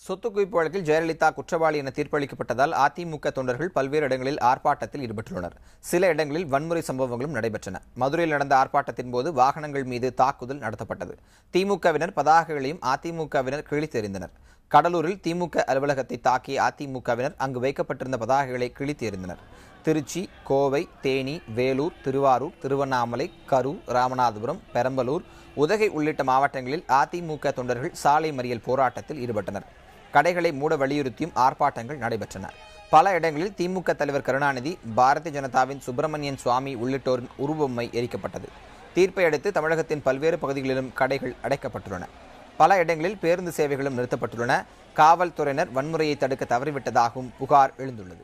சொத்து குவிப்பு வழக்கில் ஜெயலலிதா குற்றவாளி என தீர்ப்பளிக்கப்பட்டதால் அதிமுக தொண்டர்கள் பல்வேறு இடங்களில் ஆர்ப்பாட்டத்தில் ஈடுபட்டுள்ளனர். சில இடங்களில் வன்முறை சம்பவங்களும் நடைபெற்றன. மதுரையில் நடந்த ஆர்ப்பாட்டத்தின் போது வாகனங்கள் மீது தாக்குதல் நடத்தப்பட்டது. திமுகவினர் பதாகைகளையும் அதிமுகவினர் கிழித்து எறிந்தனர். கடலூரில் திமுக அலுவலகத்தை தாக்கிய அதிமுகவினர் அங்கு வைக்கப்பட்டிருந்த பதாகைகளை கிழித்து எறிந்தனர். திருச்சி, கோவை, தேனி, வேலூர், திருவாரூர், திருவண்ணாமலை, கரூர், ராமநாதபுரம், பெரம்பலூர், உதகை உள்ளிட்ட மாவட்டங்களில் அதிமுக தொண்டர்கள் சாலை மறியல் போராட்டத்தில் ஈடுபட்டனர். கடைகளை மூட வலியுறுத்தியும் ஆர்ப்பாட்டங்கள் நடைபெற்றன. பல இடங்களில் திமுக தலைவர் கருணாநிதி, பாரதிய ஜனதாவின் சுப்பிரமணியன் சுவாமி உள்ளிட்டோரின் உருவபொம்மை எரிக்கப்பட்டது. தீர்ப்பை அடுத்து தமிழகத்தின் பல்வேறு பகுதிகளிலும் கடைகள் அடைக்கப்பட்டுள்ளன. பல இடங்களில் பேருந்து சேவைகளும் நிறுத்தப்பட்டுள்ளன. காவல்துறையினர் வன்முறையை தடுக்க தவறிவிட்டதாகவும் புகார் எழுந்துள்ளது.